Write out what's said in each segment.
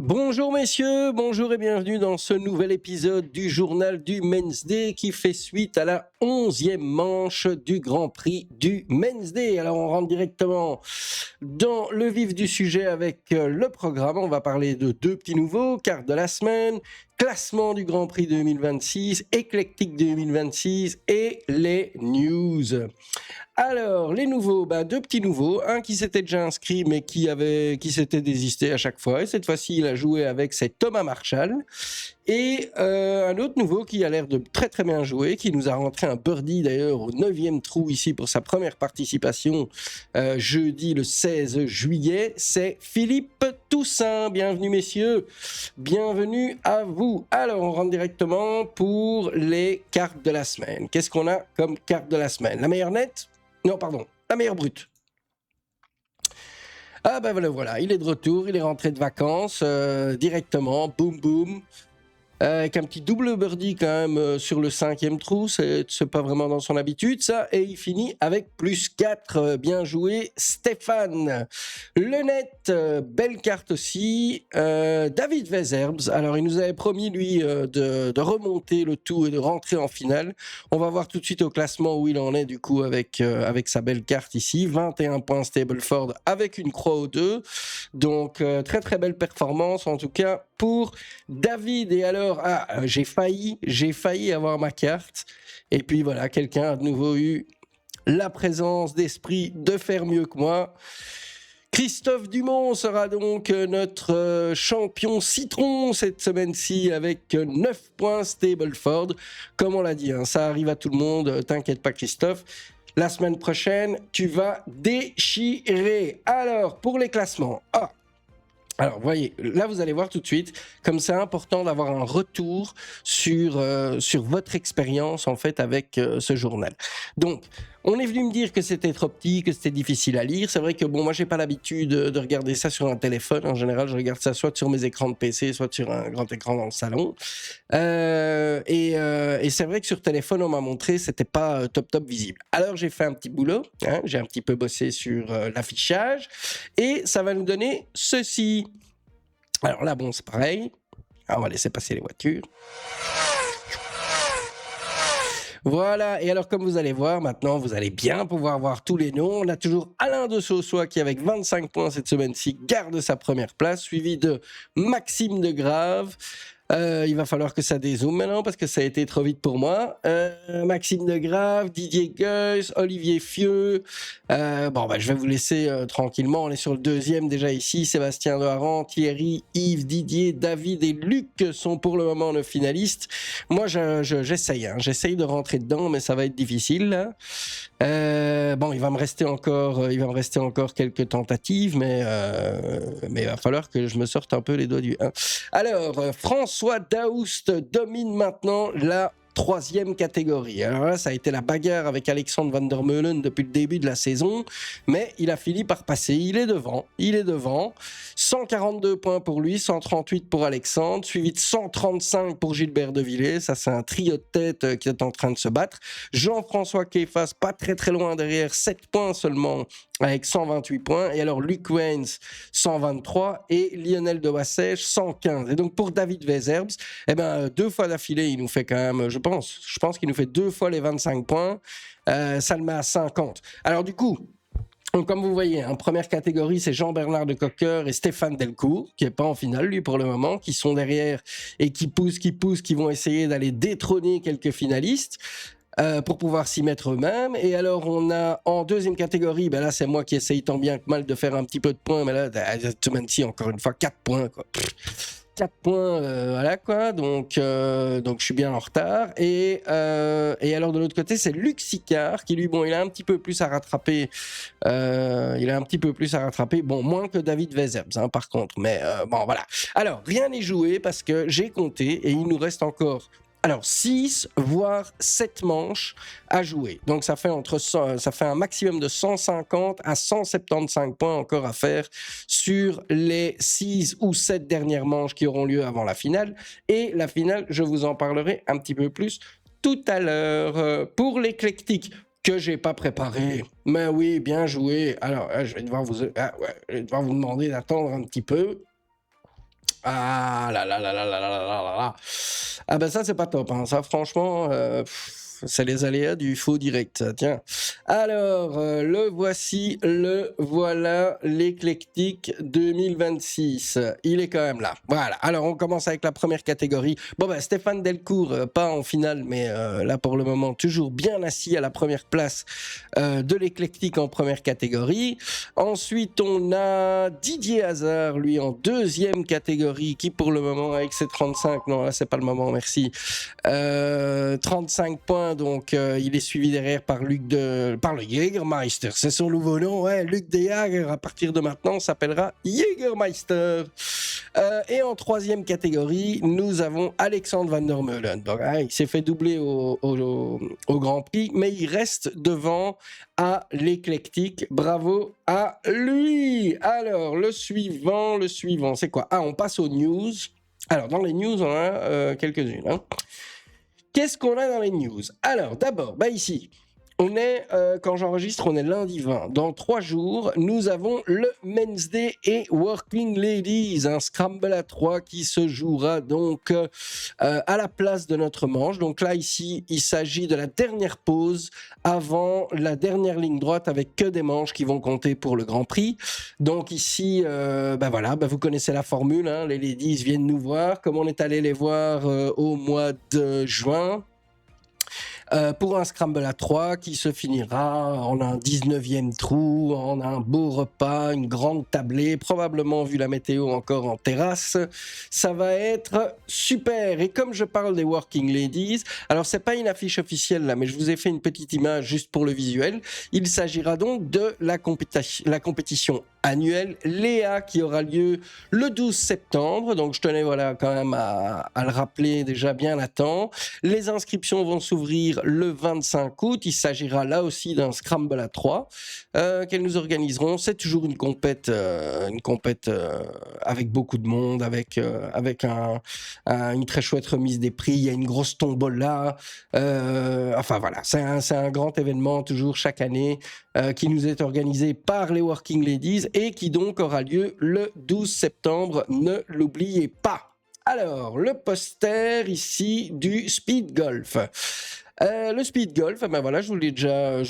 Bonjour messieurs, bonjour et bienvenue dans ce nouvel épisode du journal du Men's Day qui fait suite à la 11e manche du Grand Prix du Men's Day. Alors on rentre directement dans le vif du sujet avec le programme. On va parler de deux petits nouveaux, carte de la semaine, classement du Grand Prix 2026, éclectique 2026 et les news. Alors, les nouveaux, deux petits nouveaux. Un qui s'était déjà inscrit, mais qui s'était désisté à chaque fois. Et cette fois-ci, il a joué avec, c'est Thomas Marshall. Et un autre nouveau qui a l'air de très très bien jouer, qui nous a rentré un birdie d'ailleurs au 9e trou ici pour sa première participation jeudi le 16 juillet. C'est Philippe Toussaint. Bienvenue messieurs, bienvenue à vous. Alors, on rentre directement pour les cartes de la semaine. Qu'est-ce qu'on a comme carte de la semaine? La meilleure nette? Non, pardon, la meilleure brute. Ah ben voilà, il est de retour, il est rentré de vacances directement, boum boum, avec un petit double birdie quand même sur le 5e trou, c'est pas vraiment dans son habitude ça, et il finit avec plus 4, bien joué Stéphane. Le net, belle carte aussi, David Weserbs, alors il nous avait promis lui de remonter le tout et de rentrer en finale. On va voir tout de suite au classement où il en est du coup avec sa belle carte ici, 21 points Stableford avec une croix aux deux, donc très très belle performance en tout cas pour David. Et alors, j'ai failli avoir ma carte. Et puis voilà, quelqu'un a de nouveau eu la présence d'esprit de faire mieux que moi. Christophe Dumont sera donc notre champion citron cette semaine-ci avec 9 points Stableford. Comme on l'a dit, ça arrive à tout le monde, t'inquiète pas Christophe. La semaine prochaine, tu vas déchirer. Alors, pour les classements, alors, voyez, là, vous allez voir tout de suite, comme c'est important d'avoir un retour sur votre expérience, en fait, avec ce journal. Donc, on est venu me dire que c'était trop petit, que c'était difficile à lire. C'est vrai que, moi, j'ai pas l'habitude de regarder ça sur un téléphone. En général, je regarde ça soit sur mes écrans de PC, soit sur un grand écran dans le salon. Et c'est vrai que sur téléphone, on m'a montré, c'était pas top visible. Alors, j'ai fait un petit boulot, j'ai un petit peu bossé sur l'affichage, et ça va nous donner ceci. Alors là, c'est pareil. On va laisser passer les voitures. Voilà, et alors comme vous allez voir, maintenant vous allez bien pouvoir voir tous les noms. On a toujours Alain de Saussois qui avec 25 points cette semaine-ci garde sa première place, suivi de Maxime de Grave. Il va falloir que ça dézoome maintenant parce que ça a été trop vite pour moi. Maxime de Grave, Didier Gueus, Olivier Fieux. Je vais vous laisser tranquillement. On est sur le deuxième déjà ici. Sébastien Doharan, Thierry, Yves, Didier, David et Luc sont pour le moment nos finalistes. Moi, j'essaye. J'essaye de rentrer dedans, mais ça va être difficile. Là. Il va me rester encore quelques tentatives, mais il va falloir que je me sorte un peu les doigts du 1. Alors, François Daoust domine maintenant la 3e catégorie. Alors là, ça a été la bagarre avec Alexandre Van der Meulen depuis le début de la saison, mais il a fini par passer. Il est devant. 142 points pour lui, 138 pour Alexandre, suivi de 135 pour Gilbert Devillers. Ça, c'est un trio de tête qui est en train de se battre. Jean-François Keifas, pas très très loin derrière, 7 points seulement, avec 128 points. Et alors, Luc Waynes, 123 et Lionel de Wassège, 115. Et donc, pour David Weserbs, 2 fois d'affilée, il nous fait quand même, je pense qu'il nous fait 2 fois les 25 points. Ça le met à 50. Alors, du coup, donc, comme vous voyez, en première catégorie, c'est Jean-Bernard de Cocker et Stéphane Delcourt, qui n'est pas en finale, lui, pour le moment, qui sont derrière et qui poussent, qui vont essayer d'aller détrôner quelques finalistes. Pour pouvoir s'y mettre eux-mêmes. Et alors, on a en deuxième catégorie, là, c'est moi qui essaye tant bien que mal de faire un petit peu de points, mais là, cette semaine-ci, encore une fois, 4 points, quoi. 4 points, voilà, quoi. Donc, je suis bien en retard. Et alors, de l'autre côté, c'est Luc Sicard, qui, lui, il a un petit peu plus à rattraper. Moins que David Weserbs, par contre. Mais voilà. Alors, rien n'est joué parce que j'ai compté et il nous reste encore 6 voire 7 manches à jouer. Donc ça fait un maximum de 150 à 175 points encore à faire sur les 6 ou 7 dernières manches qui auront lieu avant la finale. Et la finale, je vous en parlerai un petit peu plus tout à l'heure. Pour l'éclectique, que j'ai pas préparé. Mais oui, bien joué. Alors, je vais devoir vous demander d'attendre un petit peu. Ah là là là là là là là là là. Ah ben ça c'est pas top, hein. Ça franchement, c'est les aléas du faux direct, ça. Tiens. Alors, le voilà, l'éclectique 2026. Il est quand même là. Voilà. Alors on commence avec la première catégorie. Bon ben Stéphane Delcourt, pas en finale, mais là pour le moment toujours bien assis à la première place de l'éclectique en première catégorie. Ensuite, on a Didier Hazard, lui, en deuxième catégorie, qui pour le moment, avec ses 35, non, là, c'est pas le moment, merci, 35 points, donc il est suivi derrière par le Jägermeister, c'est son nouveau nom, ouais, Luc de Jager, à partir de maintenant, s'appellera Jägermeister. Et en troisième catégorie, nous avons Alexandre Van der Meulen. Donc, il s'est fait doubler au Grand Prix, mais il reste devant à l'éclectique. Bravo à lui. Alors, le suivant, c'est quoi? Ah, on passe aux news. Alors, dans les news, on a quelques-unes. Hein. Qu'est-ce qu'on a dans les news? Alors, d'abord, ici, on est, quand j'enregistre, on est lundi 20. Dans 3 jours, nous avons le Men's Day et Working Ladies, un scramble à 3 qui se jouera donc à la place de notre manche. Donc là, ici, il s'agit de la dernière pause avant la dernière ligne droite avec que des manches qui vont compter pour le Grand Prix. Donc ici, voilà, vous connaissez la formule, hein, les ladies viennent nous voir, comme on est allé les voir au mois de juin. Pour un scramble à 3 qui se finira en un 19e trou, en un beau repas, une grande tablée, probablement vu la météo encore en terrasse. Ça va être super. Et comme je parle des Working Ladies, alors c'est pas une affiche officielle là, mais je vous ai fait une petite image juste pour le visuel. Il s'agira donc de la compétition annuelle Léa qui aura lieu le 12 septembre. Donc je tenais quand même à le rappeler déjà bien à temps. Les inscriptions vont s'ouvrir le 25 août. Il s'agira là aussi d'un scramble à 3 qu'elles nous organiseront. C'est toujours une compète avec beaucoup de monde, avec une très chouette remise des prix. Il y a une grosse tombola. Enfin voilà, c'est un grand événement toujours chaque année qui nous est organisé par les Working Ladies et qui donc aura lieu le 12 septembre. Ne l'oubliez pas. Alors, le poster ici du Speed Golf. Le Speed Golf, je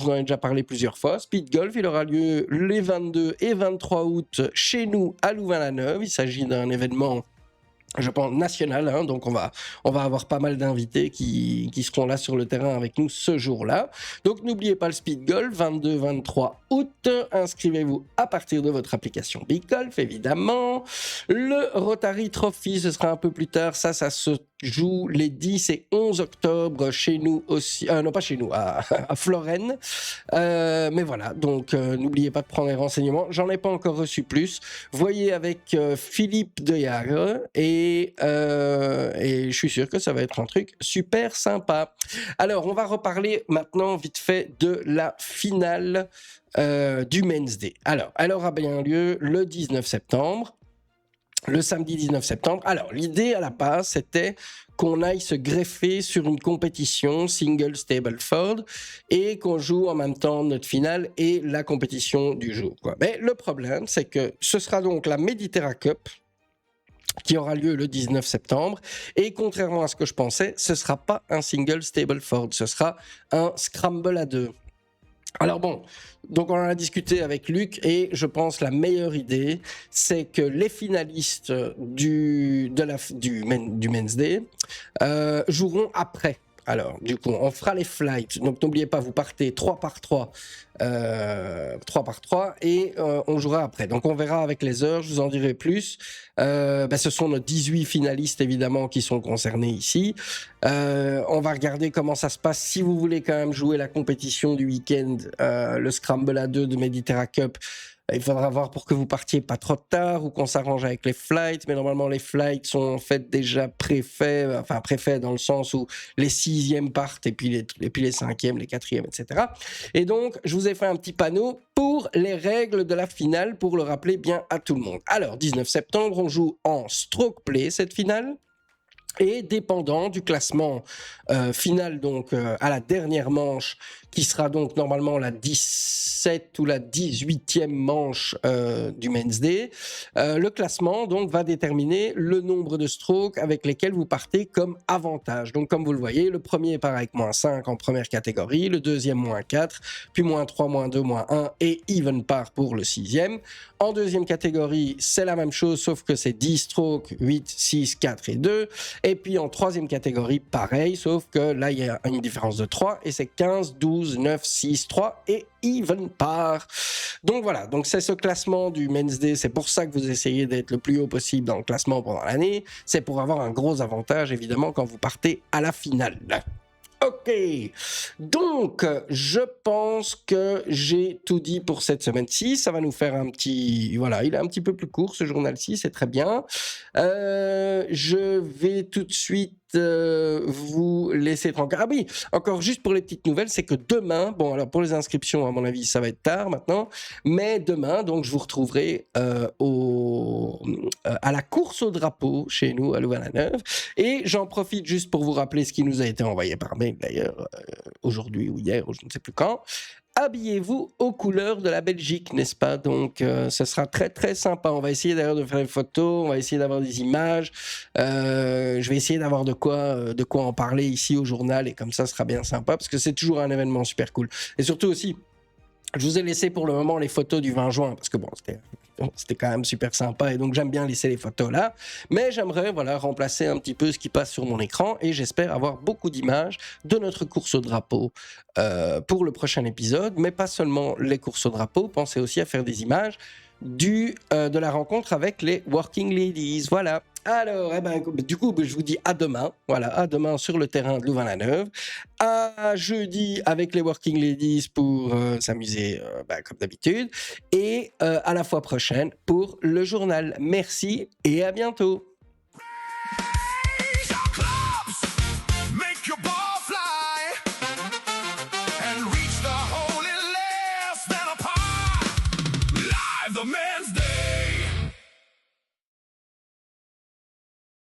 vous en ai déjà parlé plusieurs fois. Speed Golf, il aura lieu les 22 et 23 août chez nous à Louvain-la-Neuve. Il s'agit d'un événement, je pense, national, hein, donc on va avoir pas mal d'invités qui seront là sur le terrain avec nous ce jour-là. Donc n'oubliez pas le Speed Golf, 22-23 août, inscrivez-vous à partir de votre application Big Golf, évidemment. Le Rotary Trophy, ce sera un peu plus tard, ça se joue les 10 et 11 octobre chez nous aussi, non pas chez nous, à Florenne. Mais voilà, donc n'oubliez pas de prendre les renseignements. J'en ai pas encore reçu plus. Voyez avec Philippe de Jager et je suis sûr que ça va être un truc super sympa. Alors, on va reparler maintenant vite fait de la finale du Men's Day. Alors, elle aura bien lieu le 19 septembre. Le samedi 19 septembre. Alors, l'idée à la base, c'était qu'on aille se greffer sur une compétition single Stableford et qu'on joue en même temps notre finale et la compétition du jour, quoi. Mais le problème, c'est que ce sera donc la Mediterra Cup qui aura lieu le 19 septembre. Et contrairement à ce que je pensais, ce ne sera pas un single Stableford, ce sera un scramble à 2. Alors bon, donc on en a discuté avec Luc et je pense la meilleure idée, c'est que les finalistes du Men's Day joueront après. Alors, du coup, on fera les flights. Donc, n'oubliez pas, vous partez 3 par 3 et on jouera après. Donc, on verra avec les heures, je vous en dirai plus. Ce sont nos 18 finalistes, évidemment, qui sont concernés ici. On va regarder comment ça se passe. Si vous voulez quand même jouer la compétition du week-end, le Scramble à 2 de Mediterra Cup, il faudra voir pour que vous partiez pas trop tard ou qu'on s'arrange avec les flights, mais normalement les flights sont en fait déjà préfaits dans le sens où les 6e partent et puis les 5e, les 4e, etc. Et donc, je vous ai fait un petit panneau pour les règles de la finale pour le rappeler bien à tout le monde. Alors, 19 septembre, on joue en stroke play cette finale. Et dépendant du classement final, donc à la dernière manche, qui sera donc normalement la 17 ou la 18e manche du Men's Day, le classement donc va déterminer le nombre de strokes avec lesquels vous partez comme avantage. Donc comme vous le voyez, le premier part avec -5 en première catégorie, le deuxième -4, puis -3, -2, -1 et even par pour le sixième. En deuxième catégorie, c'est la même chose, sauf que c'est 10 strokes, 8, 6, 4 et 2. Et puis en troisième catégorie, pareil, sauf que là, il y a une différence de 3 et c'est 15, 12, 9, 6, 3 et even par. Donc voilà, donc c'est ce classement du Men's Day. C'est pour ça que vous essayez d'être le plus haut possible dans le classement pendant l'année. C'est pour avoir un gros avantage, évidemment, quand vous partez à la finale. Ok, donc je pense que j'ai tout dit pour cette semaine-ci. Ça va nous faire un petit... Voilà, il est un petit peu plus court ce journal-ci, c'est très bien. Je vais tout de suite vous laisser tranquille. Ah oui, encore juste pour les petites nouvelles, c'est que demain, bon alors pour les inscriptions à mon avis ça va être tard maintenant, mais demain donc je vous retrouverai à la course au drapeau chez nous à Louvain-la-Neuve, et j'en profite juste pour vous rappeler ce qui nous a été envoyé par mail d'ailleurs aujourd'hui ou hier ou je ne sais plus quand. Habillez-vous aux couleurs de la Belgique, n'est-ce pas? Donc, ça sera très, très sympa. On va essayer d'ailleurs de faire des photos, on va essayer d'avoir des images. Je vais essayer d'avoir de quoi en parler ici au journal, et comme ça, ce sera bien sympa, parce que c'est toujours un événement super cool. Et surtout aussi, je vous ai laissé pour le moment les photos du 20 juin, parce que bon, c'était quand même super sympa, et donc j'aime bien laisser les photos là. Mais j'aimerais remplacer un petit peu ce qui passe sur mon écran, et j'espère avoir beaucoup d'images de notre course au drapeau pour le prochain épisode. Mais pas seulement les courses au drapeau, pensez aussi à faire des images de la rencontre avec les Working Ladies. Voilà. Alors, du coup, je vous dis à demain. Voilà, à demain sur le terrain de Louvain-la-Neuve. À jeudi avec les Working Ladies pour s'amuser comme d'habitude. Et à la fois prochaine pour le journal. Merci et à bientôt.